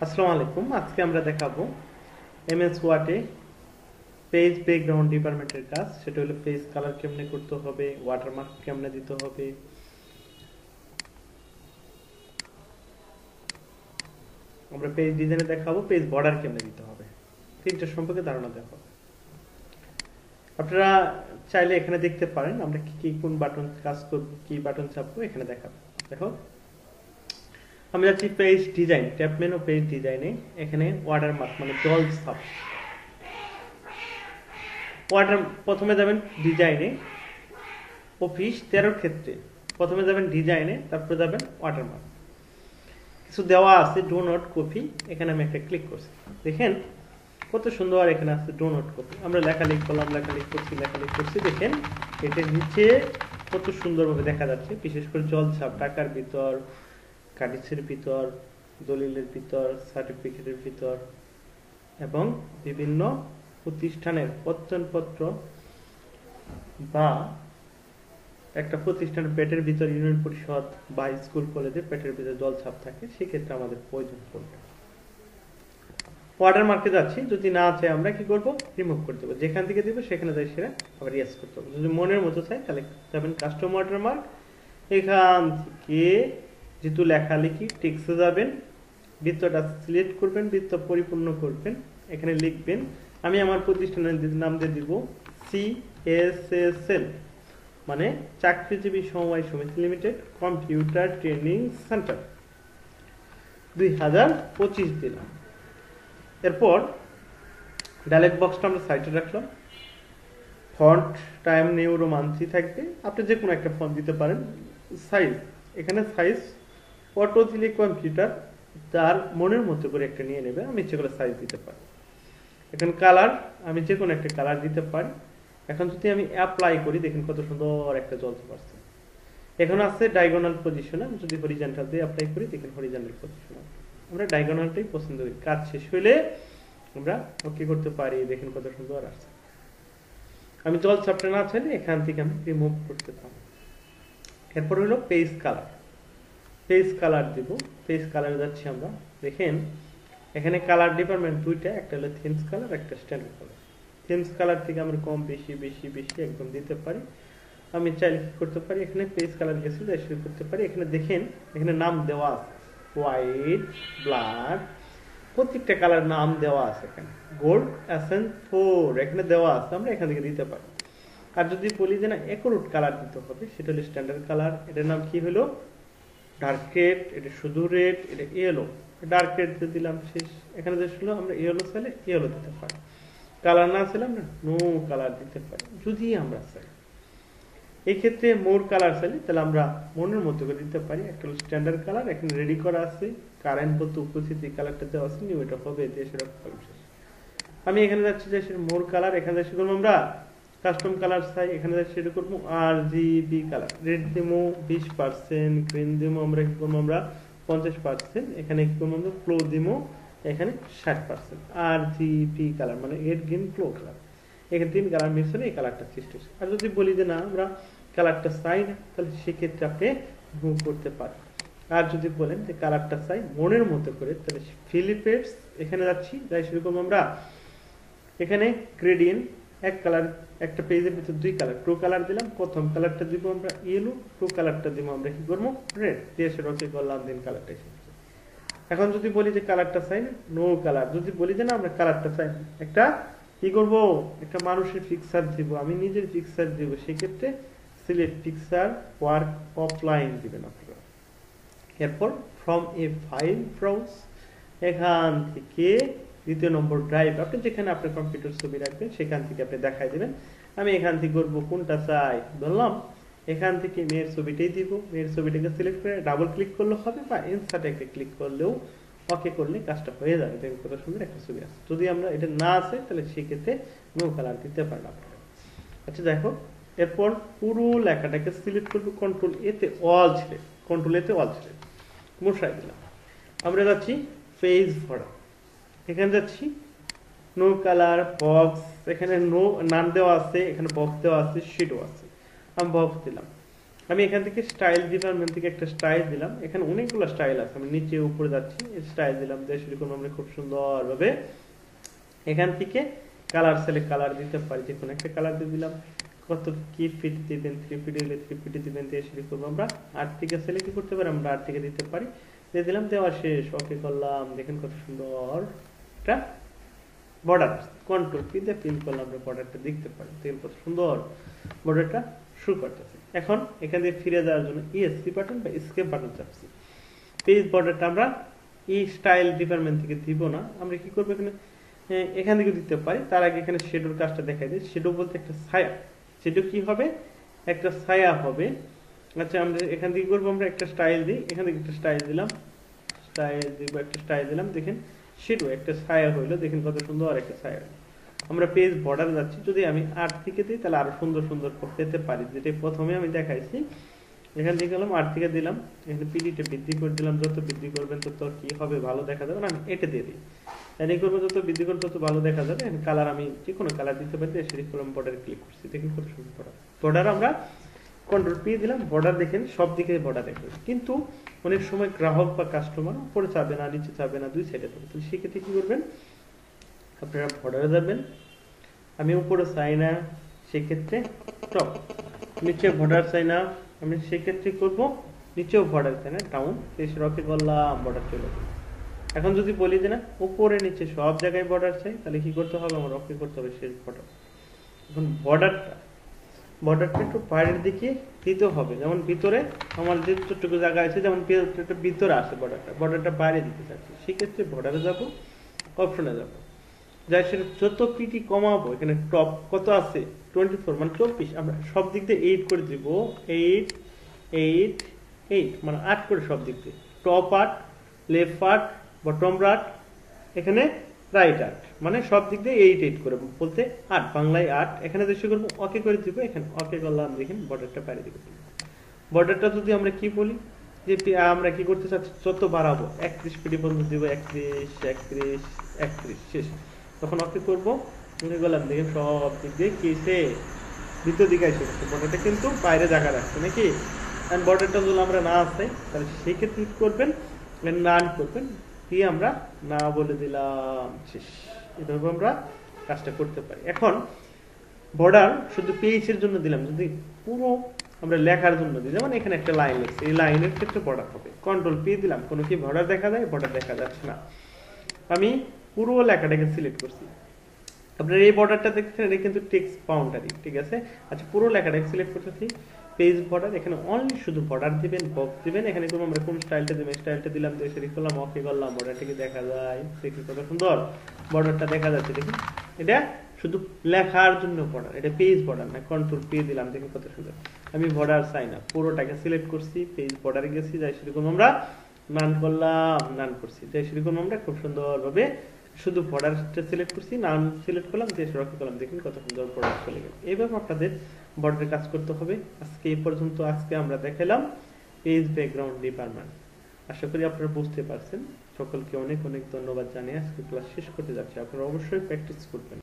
আসসালামু আলাইকুম। আজকে আমরা দেখাবো এমএস ওয়ার্ডে পেজ ব্যাকগ্রাউন্ড ডিপার্টমেন্টের কাজ। সেটা হলো পেজ কালার কেমনে করতে হবে, ওয়াটারমার্ক কেমনে দিতে হবে, আমরা পেজ ডিজাইনে দেখাবো পেজ বর্ডার কেমনে দিতে হবে। তিনটা সম্পর্কে ধারণা দেখাবো। আপনারা চাইলে এখানে দেখতে পারেন আমরা কি কি কোন বাটন কাজ করব, কি বাটন চাপবো এখানে দেখাবো। দেখো আমি যাচ্ছি page design, tab menu page ডিজাইনে। এখানে ওয়াটারমার্ক মানে জল ছাপ। প্রথমে যাবেন ডিজাইনে, অফিস 13 ক্ষেত্রে প্রথমে যাবেন ডিজাইনে, তারপরে যাবেন ওয়াটারমার্ক। কিছু দেওয়া আছে ডো নট কপি, এখানে আমি একটা ক্লিক করছি। দেখেন কত সুন্দর এখানে আছে ডো নট কপি। আমরা লেখালেখি করলাম, লেখালেখি করছি। দেখেন এটার নিচে কত সুন্দরভাবে দেখা যাচ্ছে, বিশেষ করে জলছাপ, টাকার ভিতর, কাগজের ভিতর, দলিলের ভিতর, সার্টিফিকেটের ভিতর এবং বিভিন্ন প্রতিষ্ঠানের প্রত্যয়নপত্র বা একটা প্রতিষ্ঠানের পেটের ভিতর ইউনিয়ন পরিষদ বা স্কুল কলেজে পেটের ভিতর জলছাপ থাকে, সেক্ষেত্রে আমাদের প্রয়োজন পড়বে। ওয়াটারমার্কে যাচ্ছি, যদি না চাই আমরা কি করব, রিমুভ করে দেবো। যেখান থেকে দিব সেখানে যাই সেটা আবার ইয়েস করতে হবে। যদি মনের মতো চাই তাহলে যাবেন কাস্টম ওয়াটারমার্ক। এখান থেকে যেহেতু লেখালেখি টেক্সটে যাবেন, বৃত্তটা সিলেক্ট করবেন, বৃত্ত পরিপূর্ণ করবেন, এখানে লিখবেন আমি আমার প্রতিষ্ঠানের নাম দিয়ে দিব CSSL মানে চাকরিজীবী সমবায় সমিতি লিমিটেড কম্পিউটার ট্রেনিং সেন্টার 2025 দিলাম। এরপর ডায়লগ বক্সটা আমরা সাইডে রাখলাম। ফন্ট টাইম নিউ রোমান্সি থাকবে, আপনি যে কোনো একটা ফন্ট দিতে পারেন। সাইজ, এখানে সাইজ অটো দিলে কম্পিউটার তার মনের মতো করে একটা নিয়ে নেবে, আমি ইচ্ছে করে সাইজ দিতে পারি। এখন কালার, আমি যে কোনো একটা কালার দিতে পারি। এখন যদি আমি অ্যাপ্লাই করি, দেখেন কত সুন্দর একটা জ্বলতে পারছে। এখন আছে ডায়াগোনাল পজিশন, আমি যদি হরিজন্টাল দিয়ে অ্যাপ্লাই করি, দেখেন হরিজন্টাল পজিশন। আমরা ডায়াগোনালটাই পছন্দ করি। কাজ শেষ হলে আমরা ওকে করতে পারি, দেখেন কত সুন্দর আসছে। আমি জলছাপটা না চাইলে এখান থেকে আমি রিমুভ করতে পারি। এরপর হলো পেজ কালার। পেজ কালার দিব, পেজ কালারে যাচ্ছি আমরা। দেখেন এখানে কালার ডিপার্টমেন্ট দুইটা, একটা হলো থিমস কালার, একটা স্ট্যান্ডার্ড কালার। থিমস কালার থেকে আমরা কম বেশি একদম দিতে পারি। আমি চাইলে কি করতে পারি, এখানে পেজ কালার গেছে শুরু করতে পারি। এখানে দেখেন এখানে নাম দেওয়া আছে, হোয়াইট, ব্ল্যাক, প্রত্যেকটা কালার নাম দেওয়া আছে। এখানে গোল্ড, অ্যাসেন্ট 4 এখানে দেওয়া আছে, আমরা এখান থেকে দিতে পারি। আর যদি বলি যে না একরুট কালার দিতে হবে, সেটা হলো স্ট্যান্ডার্ড কালার। এটার নাম কি হলো ডার্ক রেড, এটা শুধু রেড, এটা ইয়েলো। ডার্ক রেড দিয়ে দিলাম, শেষ। এখানে যে ছিল আমরা ইয়েলো চাইলে ইয়েলো দিতে পারি, কালার না চাইলে আমরা নো কালার দিতে পারি যদি আমরা চাই। এই ক্ষেত্রে মোর কালার চাইলে তাহলে আমরা মনের মতো করে দিতে পারি। একটা হলো স্ট্যান্ডার্ড কালার, এখানে রেডি করা আছে, কারেন্ট বলতে উপস্থিত এই কালারটা দেওয়া আছে, নিউ এটা হবে দিয়ে সেটা শেষ। আমি এখানে যাচ্ছি যে মোর কালার, এখানে যাচ্ছি করবো আমরা কাস্টম কালার চাই, এখানে যাচ্ছি সেটা করবো RGB কালার। রেড দিমো 20%, গ্রিন দিমো আমরা কি করবো আমরা 50%, এখানে কি করবো আমরা ফ্লো দিমো এখানে 60%। RGB কালার মানে রেড গ্রিন ফ্লো কালার, এখানে 3 কালার মিক্স হলে এই কালারটা সৃষ্টি হচ্ছে। আর যদি বলি যে না আমরা কালারটা চাই না, তাহলে সেক্ষেত্রে আপনি রিমুভ করতে পারেন। আর যদি বলেন যে কালারটা চাই মনের মতো করে, তাহলে ফিলিপেটস এখানে যাচ্ছি, যাই শুরু করবো আমরা। এখানে গ্রেডিয়েন্ট এক কালার, একটা পেজের ভিতর 2 কালার, টু কালার দিলাম। প্রথম কালারটা দিব আমরা ইয়েলো, টু কালারটা দিব আমরা কি করবো রেড দিয়ে সেটা ওকে করলাম, দিন কালারটা এসেছে। এখন যদি বলি যে কালারটা চাই না, নো কালার। যদি বলি যে না আমরা কালারটা চাই না, একটা কি করব, একটা মানুষের পিকচার দিব, আমি নিজের পিকচার দিব, সেক্ষেত্রে সিলেক্ট পিকচার ওয়ার্ক অফলাইন দিবেন আপনারা। এরপর ফ্রম এ ফাইল ব্রাউজ, এখান থেকে দ্বিতীয় নম্বর ড্রাইভ, আপনি যেখানে আপনার কম্পিউটার ছবি রাখবেন সেখান থেকে আপনি দেখাই দেবেন। আমি এখান থেকে করবো কোনটা চাই, বললাম এখান থেকে মেয়ের ছবিটাই দিব। মেয়ের ছবিটাকে সিলেক্ট করে ডাবল ক্লিক করলে হবে, বা ইনসার্ট একটা ক্লিক করলেও ওকে করলে কাজটা হয়ে যাবে। দেখুন কত সুন্দর একটা ছবি আছে। যদি আমরা এটা না আছে তাহলে সেক্ষেত্রে নো কালার দিতে পারেন আপনারা। আচ্ছা দেখো, এরপর পুরো লেখাটাকে সিলেক্ট করবো, কন্ট্রোল এতে অল ছেড়ে, মশাই দিলাম। আমরা যাচ্ছি পেজ ভরা, এখানে যাচ্ছি নো কালার বক্স, এখানে নো নাম দেওয়া আছে, এখানে বক্স দেওয়া আছে, শিটও আছে, আমি বক্স দিলাম। আমি এখান থেকে স্টাইল ডিপার্টমেন্ট থেকে একটা স্টাইল দিলাম, এখানে অনেকগুলো স্টাইল আছে, আমি নিচে উপরে যাচ্ছি, স্টাইল দিলাম, দিয়ে শুরু করবো আমরা খুব সুন্দরভাবে। এখান থেকে কালার সিলেক্ট, কালার দিতে পারি, যে কোনো একটা কালার দিয়ে দিলাম। কত কি ফিট দিবেন, 3 ফিট হলে 3 ফিট দিবেন, দিয়ে শুরু করবো আমরা। 8 থেকে সিলেক্ট করতে পারি, আমরা 8 থেকে দিতে পারি, দিয়ে দিলাম, দেওয়া শেষ, ওকে করলাম। দেখেন কত সুন্দর একটা বর্ডার, কন্ট্রোল পি দিয়ে ফিল করলাম, আমরা বর্ডারটা দেখতে পারি, দেখেন কত সুন্দর বর্ডারটা শুরু করতেছে। এখন এখান থেকে ফিরে যাওয়ার জন্য ইএসসি বাটন বা এসকেপ বাটন চাপছি। পেজ বর্ডারটা আমরা এই স্টাইল ডিপার্টমেন্ট থেকে দিব না, আমরা কি করবো এখানে এখান থেকে দিতে পারি। তার আগে এখানে শেডোর কাজটা দেখাই দিই। শেডো বলতে একটা ছায়া, শেডো কি হবে, একটা ছায়া হবে। আচ্ছা আমরা এখান থেকে করবো, আমরা একটা স্টাইল দিই, এখান থেকে একটা স্টাইল দিলাম, স্টাইল দিব, একটা স্টাইল দিলাম, দেখেন শেডো একটা ছায়া হইলো, দেখেন কত সুন্দর একটা ছায়া। আমরা পেজ বর্ডার যাচ্ছি, যদি আমি 8 থেকে দিই তাহলে আরো সুন্দর সুন্দর পেতে পারি, যেটা প্রথমে আমি দেখাইছি। এখান থেকে গেলাম 8 থেকে দিলাম, এখানে পিডিটা বৃদ্ধি করে দিলাম, যত বৃদ্ধি করবেন তত কি হবে, ভালো দেখা যাবে। আমি এটা দিয়ে দিই, এই করবো, যত বৃদ্ধি করবো তত ভালো দেখা যাবে। কালার আমি যে কোনো কালার দিতে পারি, সিলেক্ট করলাম, বর্ডারে ক্লিক করছি, দেখেন কত সুন্দর বর্ডার। বর্ডার আমরা কন্ট্রোল পি দিলাম, বর্ডার দেখেন সব দিকে বর্ডার দেখবে, কিন্তু অনেক সময় গ্রাহক বা কাস্টমার উপরে চাবে না, নিচে চাবে না, দুই সাইডে থাকবে, তাহলে সেক্ষেত্রে কি করবেন, আপনারা বর্ডারে যাবেন। আমি উপরে চাই না, সেক্ষেত্রে টপ, নিচে বর্ডার চাই না, আমি সেক্ষেত্রে করবো নিচেও বর্ডার চাই না, ডাউন, রকে করলাম, বর্ডার চলে যাবে। এখন যদি বলি যে না উপরে নিচে সব জায়গায় বর্ডার চাই, তাহলে কি করতে হবে, আমার রকে করতে হবে শেষ বর্ডার। এখন বর্ডারটা একটু বাইরের দিকে দিতে হবে, যেমন ভিতরে আমার যে যতটুকু জায়গা আছে, যেমন ভিতরে আসে বর্ডারটা বাইরে দিতে চাচ্ছি, সেক্ষেত্রে বর্ডারে যাব, অপশনে যাব, যাই সেটা যত পিটি কমাবো, এখানে টপ কত আছে 24 মানে 24, আমরা সব দিক দিয়ে 8 করে দিব, 8 8 8 মানে 8 করে সব দিক দিয়ে, টপ 8, লেফট 8, বটম 8, এখানে রাইট 8, মানে সব দিক দিয়ে 8 8 করে, বলতে 8 বাংলায় 8। এখানে দেশে করবো ওকে করে দিব, এখানে ওকে করলাম, দেখেন বর্ডারটা বাইরে দিকে। বর্ডারটা যদি আমরা কি বলি, যে আমরা কি করতে চাচ্ছি, যত বাড়াবো 31 পিটি পর্যন্ত দিব, 31 31 31 শেষ, তখন ওকে করবো, মনে করলাম, দেখেন সব দিক দিয়ে কিসে ভিতর দিকে এসে গেছে, বর্ডারটা কিন্তু বাইরে জায়গা রাখছে নাকি। আর বর্ডারটা যদি আমরা না আসে, তাহলে সেক্ষেত্রে কি করবেন, নান করবেন, দিয়ে আমরা না বলে দিলাম, শেষ। এভাবে আমরা কাজটা করতে পারি। এখন বর্ডার শুধু পেজের জন্য দিলাম, যদি পুরো আমরা লেখার জন্য দিই, যেমন এখানে একটা লাইন লিখছি, এই লাইনের ক্ষেত্রে বর্ডার হবে, কন্ট্রোল পি দিলাম, কোনো কি বর্ডার দেখা যায়, বর্ডার দেখা যাচ্ছে না। আমি পুরো লেখাটাকে সিলেক্ট করছি, আপনার এই বর্ডারটা দেখছেন, এটা কিন্তু টেক্সট বাউন্ডারি, ঠিক আছে। আচ্ছা পুরো লেখাটাকে সিলেক্ট করতেছি, পেজ বর্ডার, এখানে অনলি শুধু বর্ডার দিবেন, বক্স দিবেন, এখানে করবো আমরা কোন স্টাইলটা দিবেন, স্টাইলটা দিলাম, দিয়ে সিলেক্ট করলাম, ওকে করলাম, বর্ডারটাকে দেখা যায়, দেখুন কত সুন্দর বর্ডারটা দেখা যাচ্ছে, দেখুন এটা শুধু লেখার জন্য বর্ডার, এটা পেজ বর্ডার না, কন্ট্রোল পি দিলাম, দেখুন কত সুন্দর। আমি বর্ডার চাই না, পুরোটাকে সিলেক্ট করছি, পেজ বর্ডারে গেছি, যাই সেরকম আমরা নান করলাম, নান করছি, যাই সেরকম আমরা খুব সুন্দরভাবে শুধু বর্ডারটা সিলেক্ট করছি, নাম সিলেক্ট করলাম, দিয়ে রকে করলাম, দেখুন কত সুন্দর বর্ডার চলে গেল। এইভাবে আপনাদের বর্ডারের কাজ করতে হবে। আজকে এই পর্যন্ত, আজকে আমরা দেখালাম পেজ ব্যাকগ্রাউন্ড ডিপার্টমেন্ট। আশা করি আপনারা বুঝতে পারছেন। সকলকে অনেক অনেক ধন্যবাদ জানিয়ে আজকে ক্লাস শেষ করতে যাচ্ছি। আপনারা অবশ্যই প্র্যাকটিস করবেন।